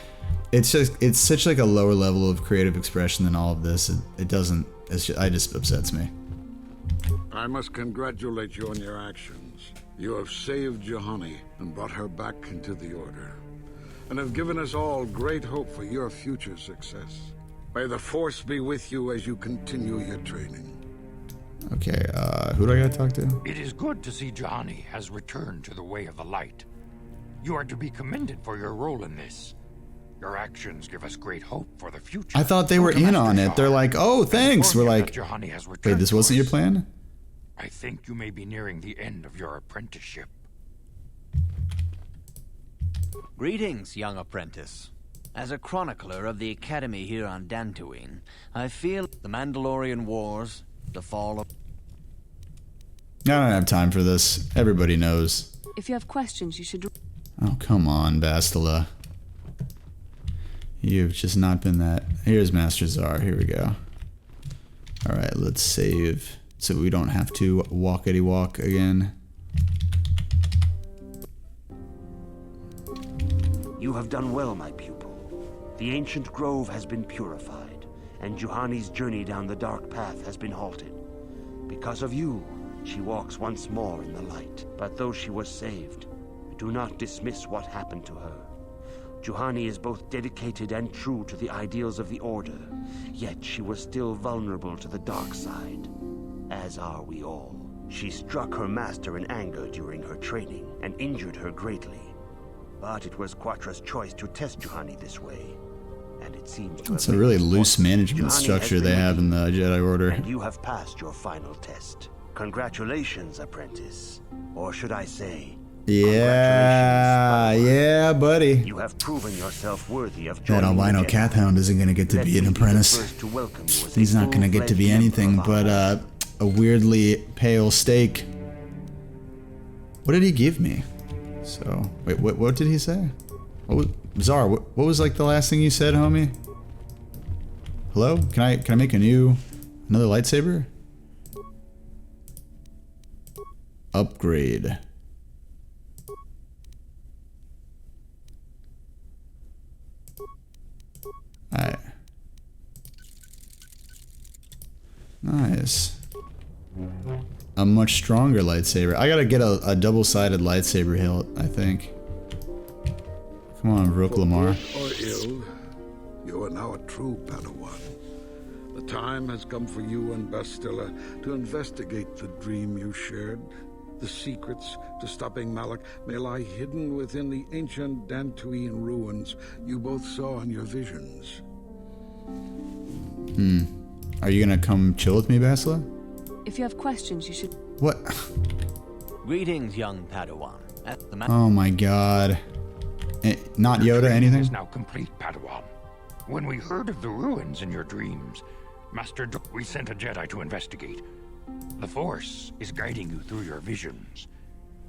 It's such like a lower level of creative expression than all of this. It just upsets me. I must congratulate you on your actions. You have saved Juhani and brought her back into the Order, and have given us all great hope for your future success. May the Force be with you as you continue your training. Okay, who do I gotta talk to? It is good to see Juhani has returned to the way of the light. You are to be commended for your role in this. Your actions give us great hope for the future. I thought they were in on it. They're like, oh, thanks. We're like, wait, this wasn't your plan? I think you may be nearing the end of your apprenticeship. Greetings, young apprentice. As a chronicler of the Academy here on Dantooine, I feel the Mandalorian Wars, the fall of... I don't have time for this. Everybody knows. If you have questions, you should... Oh, come on, Bastila. You've just not been that... Here's Master Zar. Here we go. Alright, let's save so we don't have to walkity-walk again. You have done well, my pupil. The ancient grove has been purified, and Juhani's journey down the dark path has been halted. Because of you, she walks once more in the light. But though she was saved, do not dismiss what happened to her. Juhani is both dedicated and true to the ideals of the Order, yet she was still vulnerable to the dark side, as are we all. She struck her master in anger during her training and injured her greatly. But it was Quatra's choice to test Juhani this way, and it seems to It's a really loose management structure they have in the Jedi Order. And you have passed your final test. Congratulations, apprentice. Or should I say, yeah, buddy. you have proven yourself worthy of That joining albino the Jedi. cat hound isn't gonna get to Let be an me the apprentice. first to welcome you as He's a not gonna get to be full-fledged anything member of but our- a weirdly pale steak. What did he give me? So wait, what did he say? What was, Zar? What was like the last thing you said, homie? Hello? Can I make another lightsaber? Upgrade. Alright. Nice. A much stronger lightsaber. I gotta get a double-sided lightsaber hilt, I think. Come on, Rook Lamar. Or ill, you are now a true Padawan. The time has come for you and Bastila to investigate the dream you shared. The secrets to stopping Malak may lie hidden within the ancient Dantooine ruins you both saw in your visions. Are you gonna come chill with me, Bastila? If you have questions, you should... What? Greetings, young Padawan. At the Oh my god. Not Your Yoda, training anything? is now complete, Padawan. When we heard of the ruins in your dreams, we sent a Jedi to investigate. The Force is guiding you through your visions.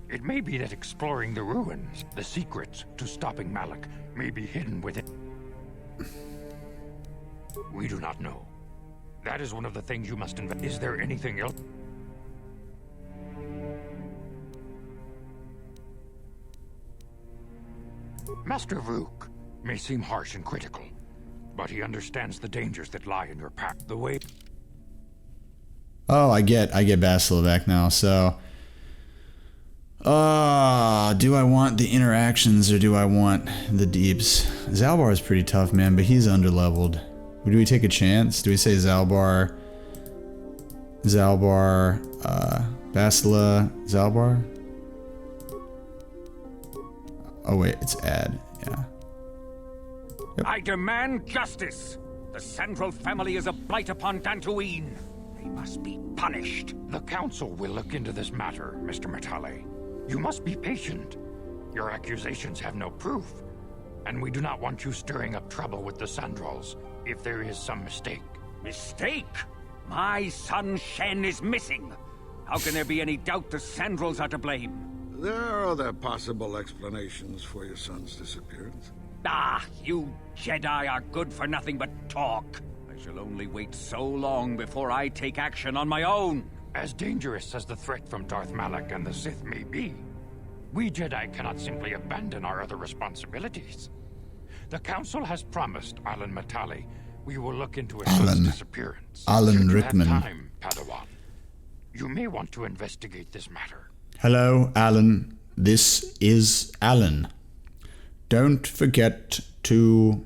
It may be that exploring the ruins, the secrets to stopping Malak, may be hidden within. We do not know. That is one of the things you must invest. Is there anything else? Master Vuk may seem harsh and critical, but he understands the dangers that lie in your path. The way... Oh, I get Bastila back now, so... Do I want the interactions or do I want the deeps? Zalbar is pretty tough, man, but he's underleveled. Do we take a chance? Do we say Zalbar, Bastila, Zalbar? Oh wait, it's add, yeah. Yep. I demand justice! The Central family is a blight upon Dantooine. They must be punished. The Council will look into this matter, Mr. Matale. You must be patient. Your accusations have no proof, and we do not want you stirring up trouble with the Sandrals if there is some mistake. Mistake? My son Shen is missing. How can there be any doubt the Sandrals are to blame? There are other possible explanations for your son's disappearance. Ah, you Jedi are good for nothing but talk. I shall only wait so long before I take action on my own. As dangerous as the threat from Darth Malak and the Sith may be, we Jedi cannot simply abandon our other responsibilities. The Council has promised Alan Matale we will look into his son's disappearance. Alan Should you Rickman. have time, Padawan, you may want to investigate this matter. Hello, Alan. This is Alan. Don't forget to...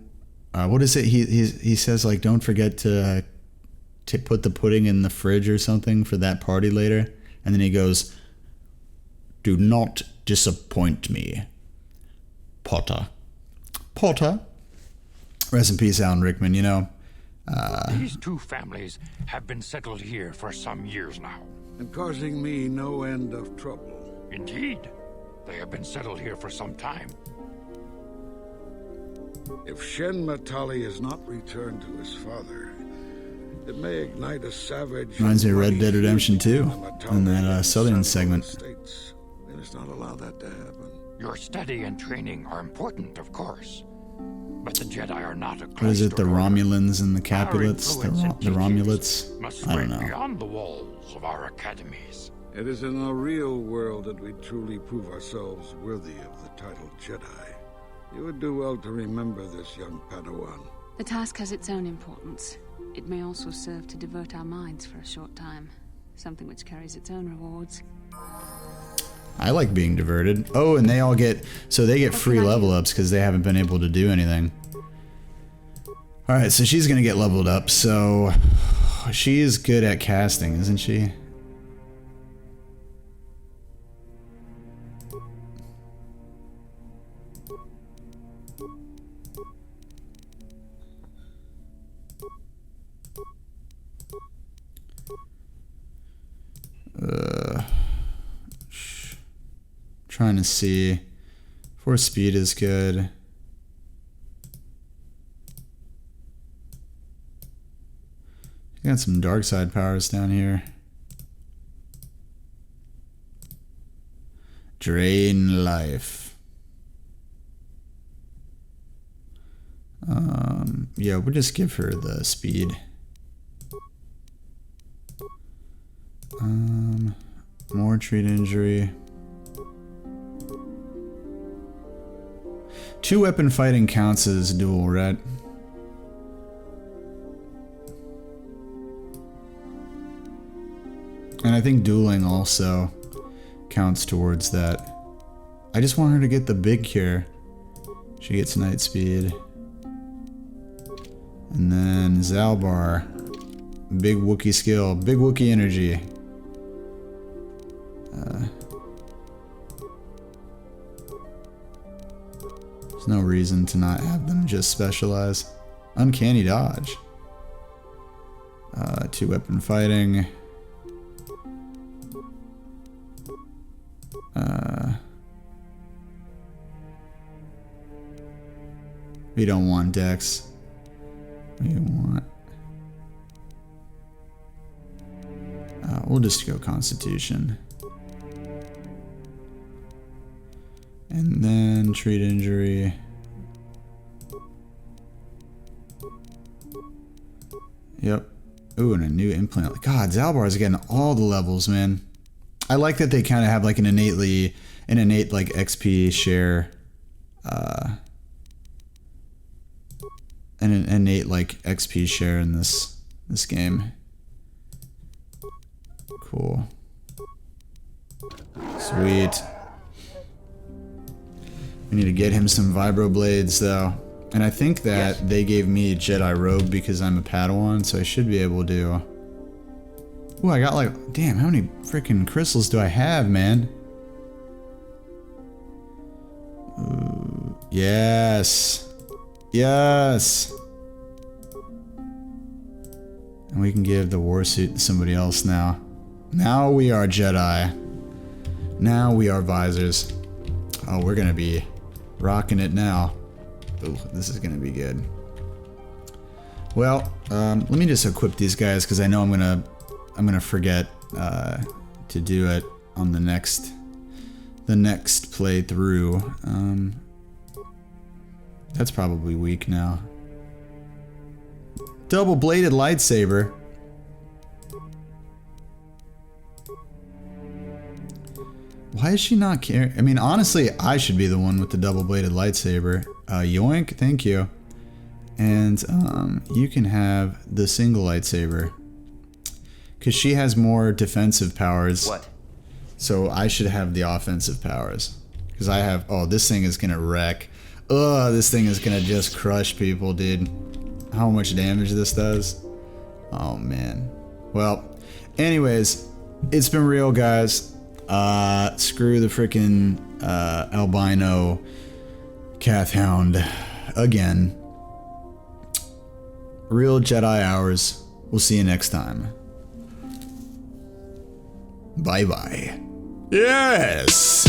what is it? He says, like, don't forget to put the pudding in the fridge or something for that party later. And then he goes, do not disappoint me, Potter. Potter? Rest in peace, Alan Rickman, you know. These two families have been settled here for some years now. And causing me no end of trouble. Indeed. They have been settled here for some time. If Shen Matale is not returned to his father, it may ignite a savage... Reminds me of Red Dead Redemption 2 in that southern segment. States. They must not allow that to happen. Your study and training are important, of course. But the Jedi are not a... What is it, the Romulans and the Capulets? The Romulets? I don't know. Beyond the walls of our academies. It is in the real world that we truly prove ourselves worthy of the title Jedi. You would do well to remember this, young Padawan. The task has its own importance. It may also serve to divert our minds for a short time. Something which carries its own rewards. I like being diverted. Oh, and they all get... So they get free level ups because they haven't been able to do anything. Alright, so she's going to get leveled up. So she is good at casting, isn't she? Trying to see. Force speed is good. Got some dark side powers down here. Drain life. Yeah, we'll just give her the speed. More treat injury. 2 weapon fighting counts as duel, right? And I think dueling also counts towards that. I just want her to get the big cure. She gets night speed. And then Zalbar. Big Wookiee skill. Big Wookiee energy. There's no reason to not have them just specialize. Uncanny dodge. 2 weapon fighting. We don't want Dex. We want... we'll just go Constitution. And then treat injury. Yep. Ooh, and a new implant. God, Zalbar is getting all the levels, man. I like that they kind of have like an innate like XP share, an innate like XP share in this game. Cool. Sweet. need to get him some vibroblades though. And I think that they gave me a Jedi robe because I'm a Padawan, so I should be able to... Ooh, I got like... Damn, how many freaking crystals do I have, man? Ooh, yes. Yes. And we can give the war suit to somebody else now. Now we are Jedi. Now we are visors. Oh, we're gonna be rocking it now. Ooh, this is gonna be good. Well, let me just equip these guys because I know I'm gonna forget to do it on the next playthrough. That's probably weak now. Double-bladed lightsaber. Why is she not carrying? I mean, honestly, I should be the one with the double-bladed lightsaber. Yoink, thank you. And you can have the single lightsaber. Because she has more defensive powers. What? So I should have the offensive powers. Because I have... Oh, this thing is going to wreck. Ugh, this thing is going to just crush people, dude. How much damage this does. Oh, man. Well, anyways, it's been real, guys. Screw the freaking albino Cath Hound again. Real Jedi hours. We'll see you next time. Bye bye. Yes!